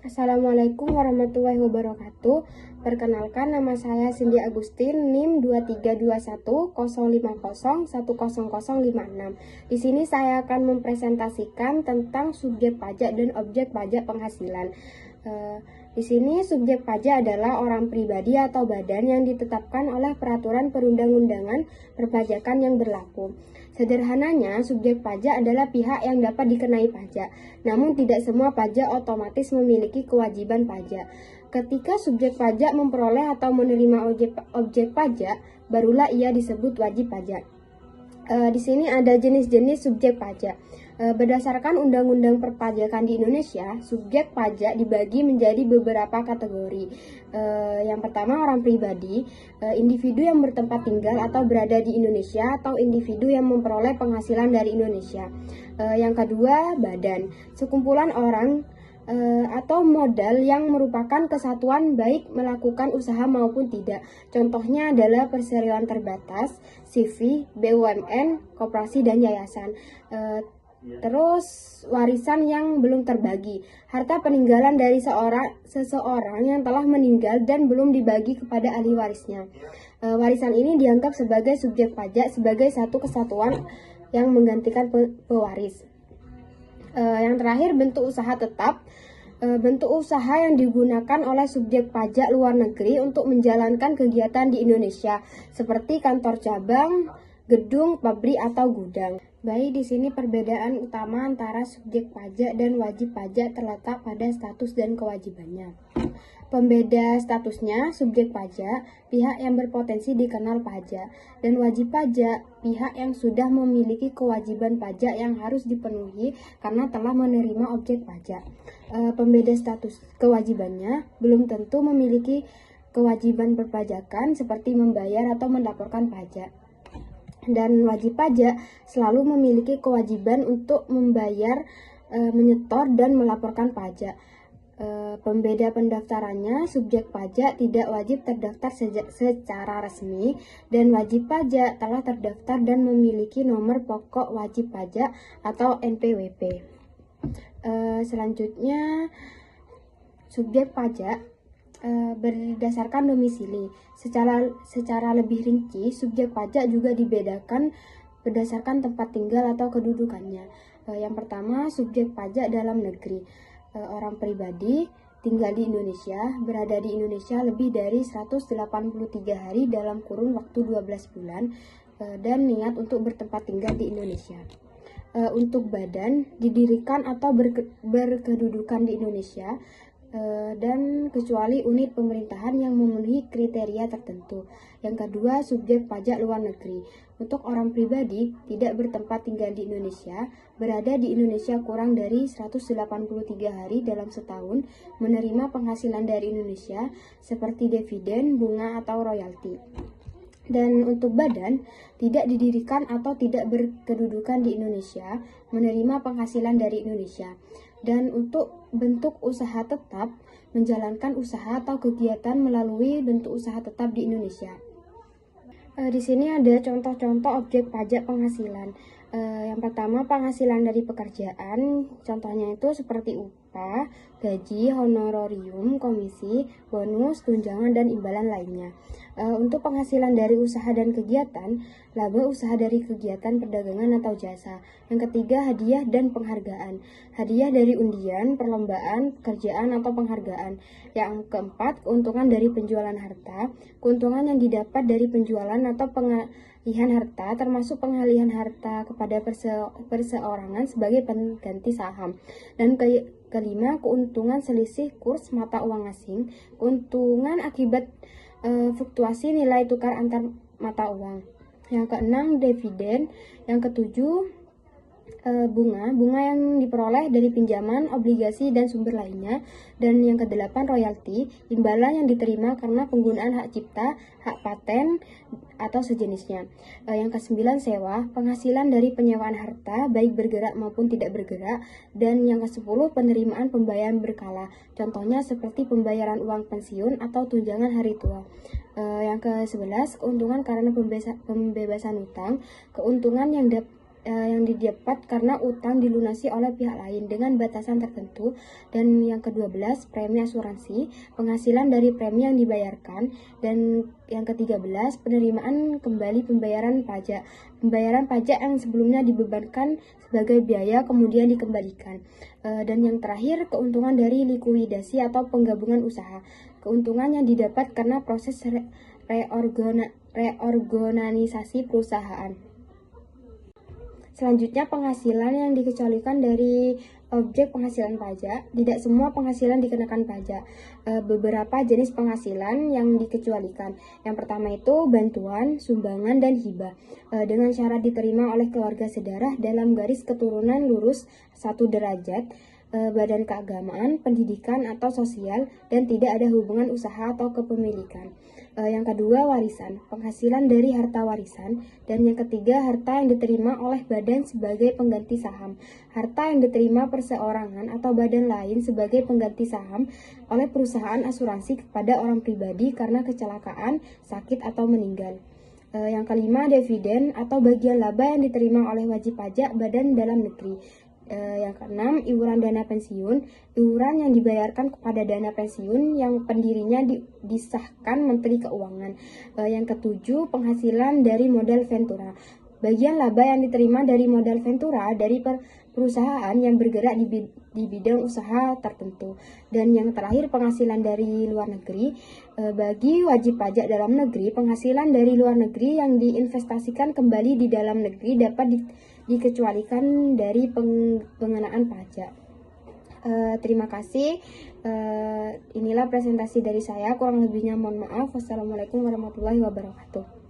Assalamualaikum warahmatullahi wabarakatuh. Perkenalkan, nama saya Cindy Agustin, NIM 232105010056. Di sini saya akan mempresentasikan tentang subjek pajak dan objek pajak penghasilan. Di sini subjek pajak adalah orang pribadi atau badan yang ditetapkan oleh peraturan perundang-undangan perpajakan yang berlaku. Sederhananya, subjek pajak adalah pihak yang dapat dikenai pajak, namun tidak semua pajak otomatis memiliki kewajiban pajak. Ketika subjek pajak memperoleh atau menerima objek pajak, barulah ia disebut wajib pajak. Di sini ada jenis-jenis subjek pajak. Berdasarkan Undang-Undang Perpajakan di Indonesia, subjek pajak dibagi menjadi beberapa kategori. Yang pertama, orang pribadi, individu yang bertempat tinggal atau berada di Indonesia atau individu yang memperoleh penghasilan dari Indonesia. Yang kedua, badan, sekumpulan orang atau modal yang merupakan kesatuan baik melakukan usaha maupun tidak. Contohnya adalah perseroan terbatas, CV, BUMN, koperasi, dan yayasan. Terus warisan yang belum terbagi, harta peninggalan dari seseorang yang telah meninggal dan belum dibagi kepada ahli warisnya. Warisan ini dianggap sebagai subjek pajak sebagai satu kesatuan yang menggantikan pewaris. Yang terakhir, bentuk usaha tetap. Bentuk usaha yang digunakan oleh subjek pajak luar negeri untuk menjalankan kegiatan di Indonesia, seperti kantor cabang, gedung, pabrik, atau gudang. Baik, di sini perbedaan utama antara subjek pajak dan wajib pajak terletak pada status dan kewajibannya. Pembeda statusnya, subjek pajak, pihak yang berpotensi dikenal pajak, dan wajib pajak, pihak yang sudah memiliki kewajiban pajak yang harus dipenuhi karena telah menerima objek pajak. Pembeda status kewajibannya belum tentu memiliki kewajiban perpajakan seperti membayar atau melaporkan pajak. Dan wajib pajak selalu memiliki kewajiban untuk membayar, menyetor, dan melaporkan pajak. Pembeda pendaftarannya, subjek pajak tidak wajib terdaftar secara resmi, dan wajib pajak telah terdaftar dan memiliki nomor pokok wajib pajak atau NPWP. Selanjutnya, subjek pajak berdasarkan domisili. Secara lebih rinci, subjek pajak juga dibedakan berdasarkan tempat tinggal atau kedudukannya. Yang pertama, subjek pajak dalam negeri. Orang pribadi tinggal di Indonesia, berada di Indonesia lebih dari 183 hari dalam kurun waktu 12 bulan, dan niat untuk bertempat tinggal di Indonesia. Untuk badan, didirikan atau berkedudukan di Indonesia, dan kecuali unit pemerintahan yang memenuhi kriteria tertentu. Yang kedua, subjek pajak luar negeri. Untuk orang pribadi tidak bertempat tinggal di Indonesia, berada di Indonesia kurang dari 183 hari dalam setahun, menerima penghasilan dari Indonesia seperti dividen, bunga, atau royalti. Dan untuk badan, tidak didirikan atau tidak berkedudukan di Indonesia, menerima penghasilan dari Indonesia. Dan untuk bentuk usaha tetap, menjalankan usaha atau kegiatan melalui bentuk usaha tetap di Indonesia. Di sini ada contoh-contoh objek pajak penghasilan. Yang pertama, penghasilan dari pekerjaan. Contohnya itu seperti upah, gaji, honorarium, komisi, bonus, tunjangan, dan imbalan lainnya. Untuk penghasilan dari usaha dan kegiatan, laba usaha dari kegiatan perdagangan atau jasa. Yang ketiga, hadiah dan penghargaan. Hadiah dari undian, perlombaan, pekerjaan, atau penghargaan. Yang keempat, keuntungan dari penjualan harta. Keuntungan yang didapat dari penjualan atau pengalihan harta, termasuk pengalihan harta kepada perseorangan sebagai pengganti saham. Dan kelima, keuntungan selisih kurs mata uang asing. Keuntungan akibat fluktuasi nilai tukar antar mata uang. Yang keenam, dividen. Yang ketujuh, bunga yang diperoleh dari pinjaman, obligasi, dan sumber lainnya. Dan yang kedelapan, royalti, imbalan yang diterima karena penggunaan hak cipta, hak paten, atau sejenisnya. Yang kesembilan, sewa, penghasilan dari penyewaan harta, baik bergerak maupun tidak bergerak. Dan yang kesepuluh, penerimaan pembayaran berkala, contohnya seperti pembayaran uang pensiun atau tunjangan hari tua. Yang ke-11, keuntungan karena pembebasan hutang, keuntungan yang yang didapat karena utang dilunasi oleh pihak lain dengan batasan tertentu. Dan yang ke-12, premi asuransi, penghasilan dari premi yang dibayarkan. Dan yang ke-13, penerimaan kembali pembayaran pajak. Pembayaran pajak yang sebelumnya dibebankan sebagai biaya kemudian dikembalikan. Dan yang terakhir, keuntungan dari likuidasi atau penggabungan usaha. Keuntungan yang didapat karena proses reorganisasi perusahaan. Selanjutnya, penghasilan yang dikecualikan dari objek penghasilan pajak. Tidak semua penghasilan dikenakan pajak. Beberapa jenis penghasilan yang dikecualikan. Yang pertama itu bantuan, sumbangan, dan hibah. Dengan syarat diterima oleh keluarga sedarah dalam garis keturunan lurus 1 derajat, badan keagamaan, pendidikan, atau sosial, dan tidak ada hubungan usaha atau kepemilikan. Yang kedua, warisan, penghasilan dari harta warisan. Dan yang ketiga, harta yang diterima oleh badan sebagai pengganti saham. Harta yang diterima perseorangan atau badan lain sebagai pengganti saham oleh perusahaan asuransi kepada orang pribadi karena kecelakaan, sakit, atau meninggal. Yang kelima, dividen atau bagian laba yang diterima oleh wajib pajak badan dalam negeri. Yang keenam, iuran dana pensiun, iuran yang dibayarkan kepada dana pensiun yang pendirinya disahkan Menteri Keuangan. Yang ketujuh, penghasilan dari modal ventura, bagian laba yang diterima dari modal ventura dari perusahaan yang bergerak di bidang usaha tertentu. Dan yang terakhir, penghasilan dari luar negeri. Bagi wajib pajak dalam negeri, penghasilan dari luar negeri yang diinvestasikan kembali di dalam negeri dapat dikecualikan dari pengenaan pajak. Terima kasih. Inilah presentasi dari saya. Kurang lebihnya mohon maaf. Wassalamualaikum warahmatullahi wabarakatuh.